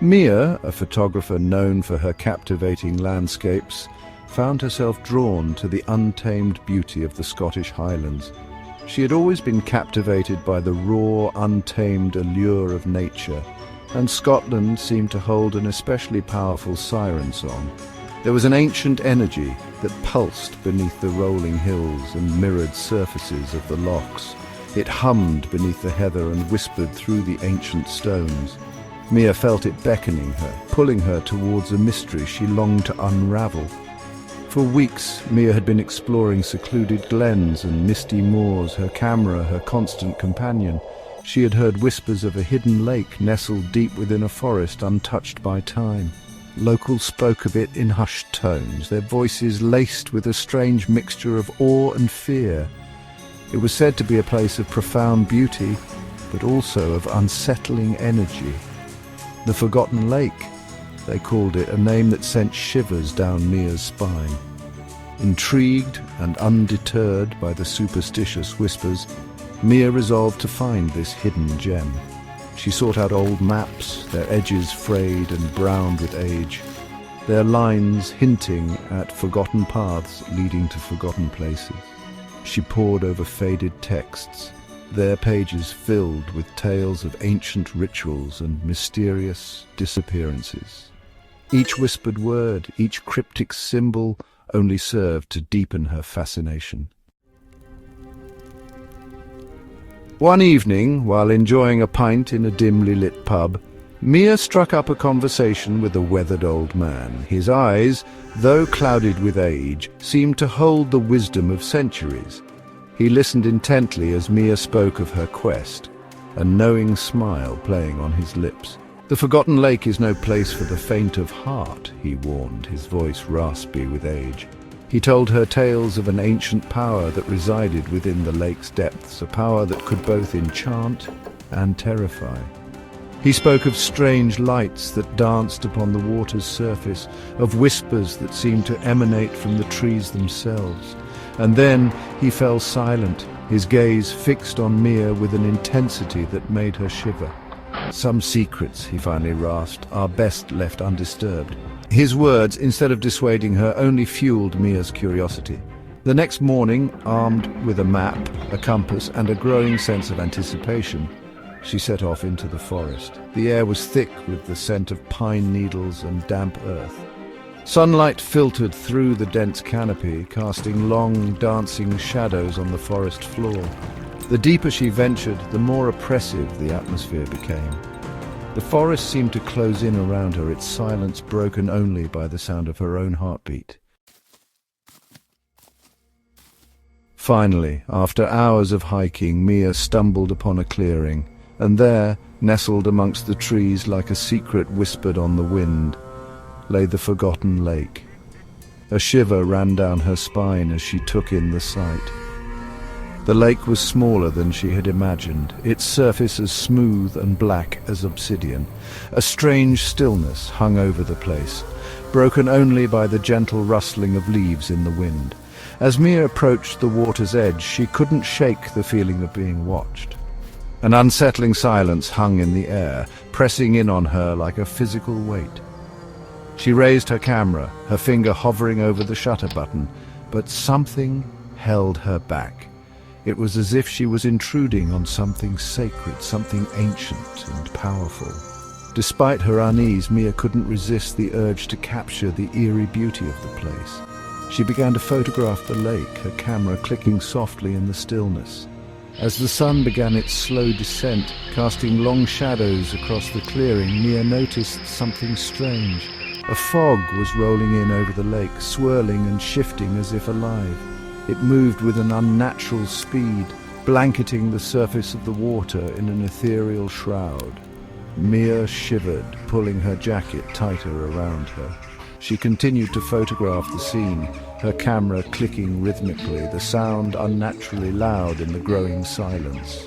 Mia, a photographer known for her captivating landscapes, found herself drawn to the untamed beauty of the Scottish Highlands. She had always been captivated by the raw, untamed allure of nature, and Scotland seemed to hold an especially powerful siren song. There was an ancient energy that pulsed beneath the rolling hills and mirrored surfaces of the lochs. It hummed beneath the heather and whispered through the ancient stones. Mia felt it beckoning her, pulling her towards a mystery she longed to unravel. For weeks, Mia had been exploring secluded glens and misty moors, her camera her constant companion. She had heard whispers of a hidden lake nestled deep within a forest untouched by time. Locals spoke of it in hushed tones, their voices laced with a strange mixture of awe and fear. It was said to be a place of profound beauty, but also of unsettling energy. The Forgotten Lake, they called it, a name that sent shivers down Mia's spine. Intrigued and undeterred by the superstitious whispers, Mia resolved to find this hidden gem. She sought out old maps, their edges frayed and browned with age, their lines hinting at forgotten paths leading to forgotten places. She pored over faded texts, their pages filled with tales of ancient rituals and mysterious disappearances. Each whispered word, each cryptic symbol only served to deepen her fascination. One evening, while enjoying a pint in a dimly lit pub, Mia struck up a conversation with a weathered old man. His eyes, though clouded with age, seemed to hold the wisdom of centuries. He listened intently as Mia spoke of her quest, a knowing smile playing on his lips. "The Forgotten Lake is no place for the faint of heart," he warned, his voice raspy with age. He told her tales of an ancient power that resided within the lake's depths, a power that could both enchant and terrify. He spoke of strange lights that danced upon the water's surface, of whispers that seemed to emanate from the trees themselves. And then he fell silent, his gaze fixed on Mia with an intensity that made her shiver. "Some secrets," he finally rasped, "are best left undisturbed." His words, instead of dissuading her, only fueled Mia's curiosity. The next morning, armed with a map, a compass, and a growing sense of anticipation, she set off into the forest. The air was thick with the scent of pine needles and damp earth. Sunlight filtered through the dense canopy, casting long, dancing shadows on the forest floor. The deeper she ventured, the more oppressive the atmosphere became. The forest seemed to close in around her, its silence broken only by the sound of her own heartbeat. Finally, after hours of hiking, Mia stumbled upon a clearing, and there, nestled amongst the trees like a secret whispered on the wind, lay the Forgotten Lake. A shiver ran down her spine as she took in the sight. The lake was smaller than she had imagined, its surface as smooth and black as obsidian. A strange stillness hung over the place, broken only by the gentle rustling of leaves in the wind. As Mia approached the water's edge, she couldn't shake the feeling of being watched. An unsettling silence hung in the air, pressing in on her like a physical weight. She raised her camera, her finger hovering over the shutter button, but something held her back. It was as if she was intruding on something sacred, something ancient and powerful. Despite her unease, Mia couldn't resist the urge to capture the eerie beauty of the place. She began to photograph the lake, her camera clicking softly in the stillness. As the sun began its slow descent, casting long shadows across the clearing, Mia noticed something strange. A fog was rolling in over the lake, swirling and shifting as if alive. It moved with an unnatural speed, blanketing the surface of the water in an ethereal shroud. Mia shivered, pulling her jacket tighter around her. She continued to photograph the scene, her camera clicking rhythmically, the sound unnaturally loud in the growing silence.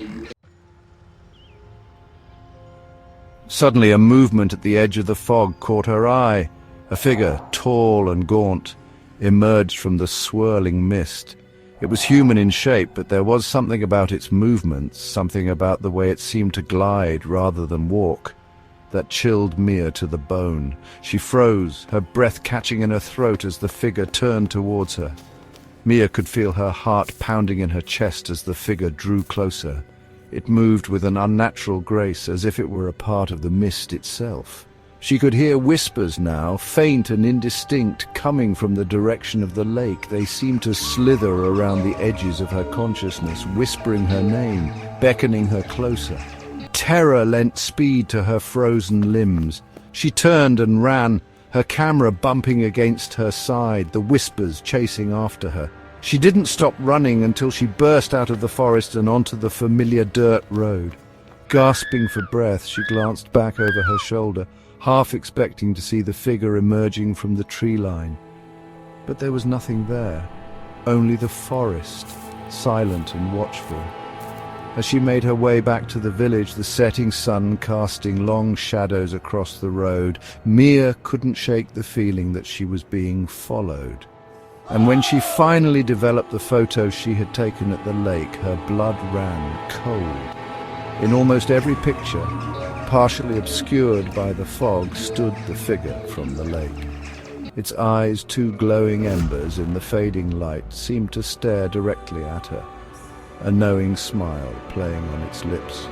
Suddenly, a movement at the edge of the fog caught her eye. A figure, tall and gaunt, emerged from the swirling mist. It was human in shape, but there was something about its movements, something about the way it seemed to glide rather than walk. that chilled Mia to the bone. She froze, her breath catching in her throat as the figure turned towards her. Mia could feel her heart pounding in her chest as the figure drew closer. It moved with an unnatural grace, as if it were a part of the mist itself. She could hear whispers now, faint and indistinct, coming from the direction of the lake. They seemed to slither around the edges of her consciousness, whispering her name, beckoning her closer. Terror lent speed to her frozen limbs. She turned and ran, her camera bumping against her side, the whispers chasing after her. She didn't stop running until she burst out of the forest and onto the familiar dirt road. Gasping for breath, she glanced back over her shoulder, half expecting to see the figure emerging from the tree line. But there was nothing there, only the forest, silent and watchful. As she made her way back to the village, the setting sun casting long shadows across the road, Mia couldn't shake the feeling that she was being followed. And when she finally developed the photo she had taken at the lake, her blood ran cold. In almost every picture, partially obscured by the fog, stood the figure from the lake. Its eyes, two glowing embers in the fading light, seemed to stare directly at her, a knowing smile playing on its lips.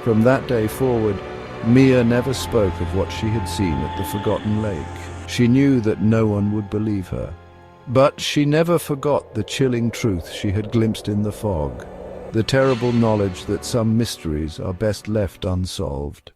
From that day forward, Mia never spoke of what she had seen at the forgotten lake. She knew that no one would believe her. But she never forgot the chilling truth she had glimpsed in the fog, the terrible knowledge that some mysteries are best left unsolved.